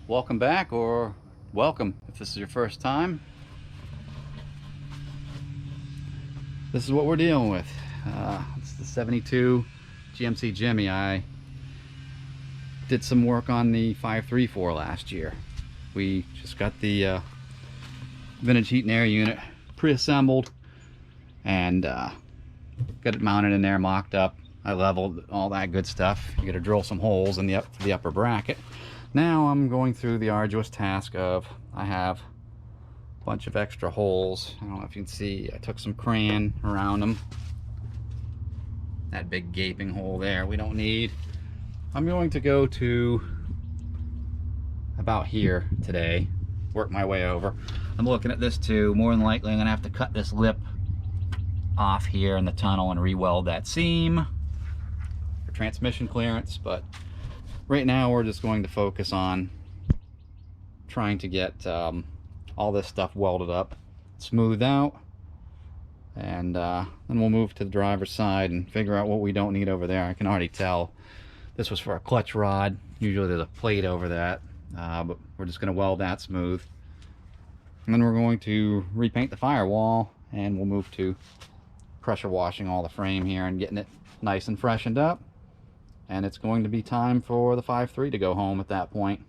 Welcome back, or welcome if this is your first time. This is what we're dealing with. It's the 72 GMC Jimmy. I did some work on the 534 last year. We just got the vintage heat and air unit pre-assembled and got it mounted in there, mocked up. I leveled all that good stuff. You gotta drill some holes in the upper bracket. Now I'm going through the arduous task of, I have a bunch of extra holes. I don't know if you can see, I took some crayon around them. That big gaping hole there we don't need. I'm going to go to about here today, work my way over. I'm looking at this too. More than likely I'm gonna have to cut this lip off here in the tunnel and re-weld that seam for transmission clearance, but right now we're just going to focus on trying to get all this stuff welded up, smoothed out, and then we'll move to the driver's side and figure out what we don't need over there. I can already tell this was for a clutch rod. Usually there's a plate over that, but we're just going to weld that smooth. And then we're going to repaint the firewall, and we'll move to pressure washing all the frame here and getting it nice and freshened up. And it's going to be time for the 5.3 to go home at that point.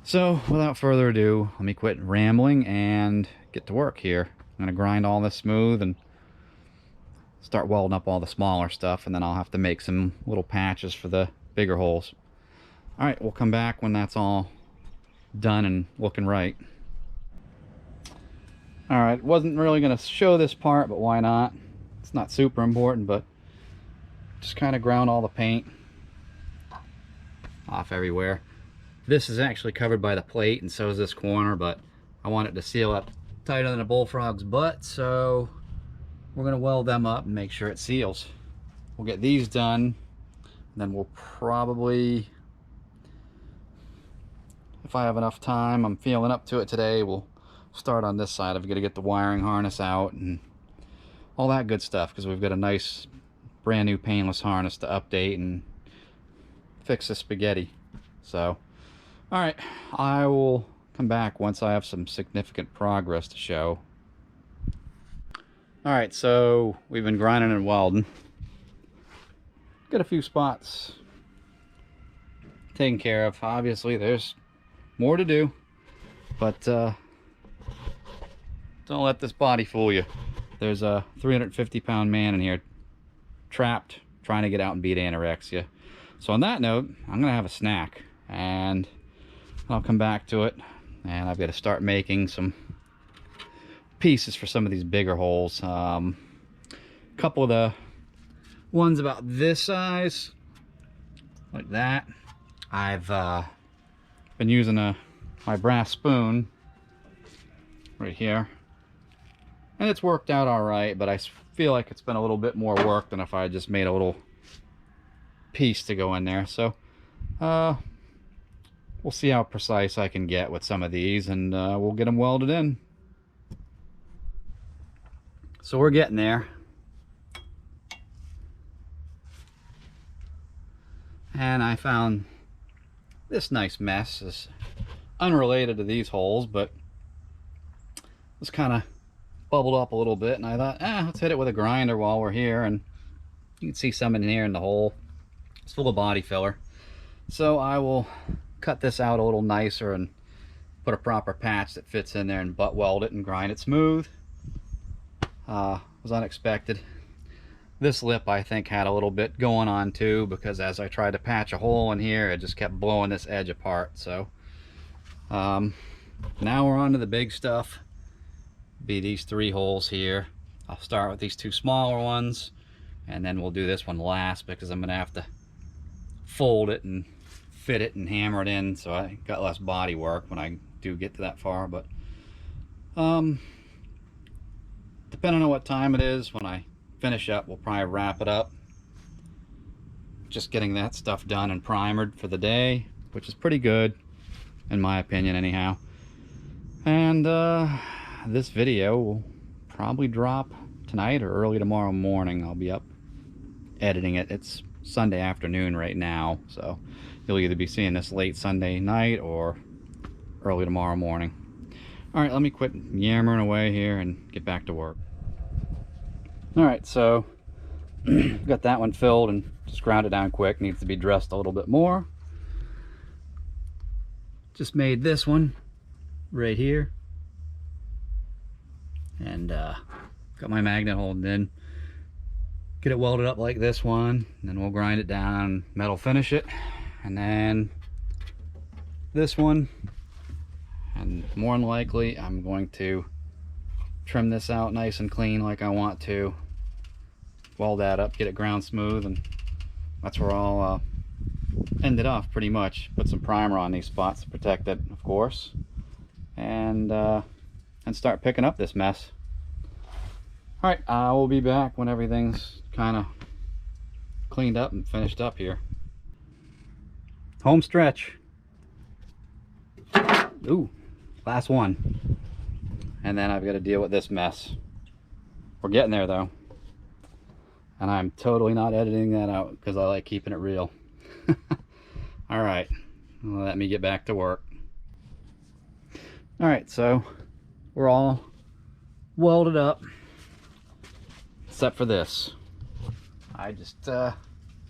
So without further ado, let me quit rambling and get to work here. I'm going to grind all this smooth and start welding up all the smaller stuff, and then I'll have to make some little patches for the bigger holes. Alright, we'll come back when that's all done and looking right. Alright, wasn't really going to show this part, but why not? It's not super important, but just kind of ground all the paint off everywhere. This is actually covered by the plate, and so is this corner, but I want it to seal up tighter than a bullfrog's butt, so we're going to weld them up and make sure it seals. We'll get these done, and then we'll probably, if I have enough time, I'm feeling up to it today, we'll start on this side. I've got to get the wiring harness out and all that good stuff, because we've got a nice brand new painless harness to update and fix the spaghetti. So alright, I will come back once I have some significant progress to show. Alright, so we've been grinding and welding. Got a few spots taken care of. Obviously there's more to do, but don't let this body fool you. There's a 350-pound man in here trapped trying to get out and beat anorexia. So on that note, I'm gonna have a snack and I'll come back to it, and I've got to start making some pieces for some of these bigger holes. A couple of the ones about this size, like that, I've been using my brass spoon right here, and it's worked out all right, but I feel like it's been a little bit more work than if I just made a little piece to go in there. So we'll see how precise I can get with some of these, and we'll get them welded in. So we're getting there, and I found this nice mess. Is unrelated to these holes, but it's kind of bubbled up a little bit, and I thought, let's hit it with a grinder while we're here. And you can see some in here in the hole. It's full of body filler, so I will cut this out a little nicer and put a proper patch that fits in there and butt weld it and grind it smooth. Was unexpected. This lip, I think, had a little bit going on too, because as I tried to patch a hole in here, it just kept blowing this edge apart. So now we're on to the big stuff. Be these 3 holes here. I'll start with these 2 smaller ones, and then we'll do this one last, because I'm gonna have to fold it and fit it and hammer it in, so I got less body work when I do get to that far. But depending on what time it is when I finish up, we'll probably wrap it up. Just getting that stuff done and primered for the day, which is pretty good in my opinion anyhow. And this video will probably drop tonight or early tomorrow morning. I'll be up editing it. It's Sunday afternoon right now, so you'll either be seeing this late Sunday night or early tomorrow morning. All right, let me quit yammering away here and get back to work. All right, so got that one filled and just ground it down quick. Needs to be dressed a little bit more. Just made this one right here, and got my magnet holding in. Get it welded up like this one, and then we'll grind it down, metal finish it, and then this one. And more than likely I'm going to trim this out nice and clean like I want to, weld that up, get it ground smooth, and that's where I'll end it off pretty much. Put some primer on these spots to protect it, of course, and start picking up this mess. All right, I will be back when everything's kind of cleaned up and finished up here. Home stretch. Ooh, last one. And then I've got to deal with this mess. We're getting there though. And I'm totally not editing that out because I like keeping it real. All right, let me get back to work. All right, so we're all welded up except for this. I just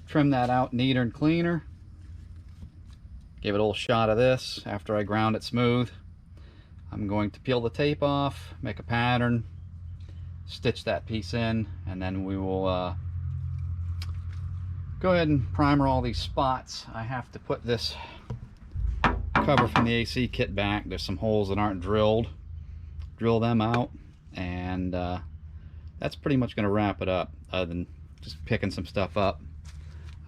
trimmed that out neater and cleaner. Gave it a little shot of this after I ground it smooth. I'm going to peel the tape off, make a pattern, stitch that piece in, and then we will go ahead and primer all these spots. I have to put this cover from the AC kit back. There's some holes that aren't drilled. Drill them out, and that's pretty much going to wrap it up, other than just picking some stuff up.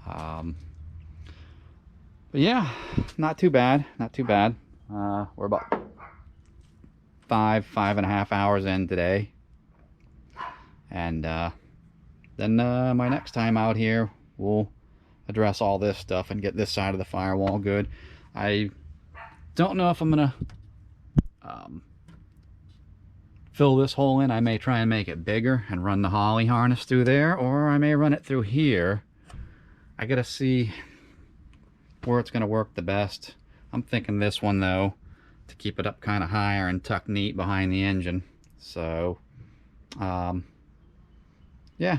But yeah, not too bad, not too bad. We're about 5.5 hours in today, and then my next time out here we'll address all this stuff and get this side of the firewall good. I don't know if I'm gonna fill this hole in. I may try and make it bigger and run the holly harness through there, or I may run it through here. I gotta see where it's gonna work the best. I'm thinking this one though, to keep it up kind of higher and tuck neat behind the engine. So yeah,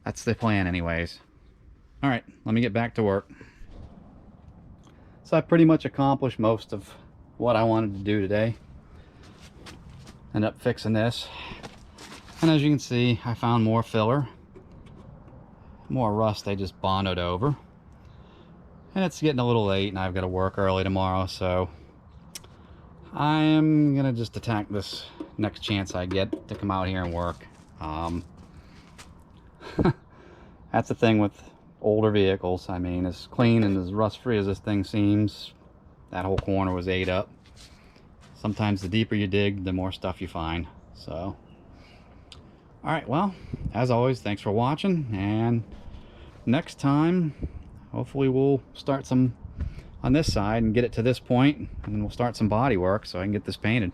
that's the plan anyways. All right, let me get back to work. So I pretty much accomplished most of what I wanted to do today. End up fixing this, and as you can see, I found more filler, more rust they just bonded over, and it's getting a little late and I've got to work early tomorrow, so I'm gonna just attack this next chance I get to come out here and work. That's the thing with older vehicles. I mean, as clean and as rust free as this thing seems, that whole corner was ate up. Sometimes the deeper you dig, the more stuff you find. So, all right, well, as always, thanks for watching, and next time hopefully we'll start some on this side and get it to this point, and then we'll start some body work so I can get this painted.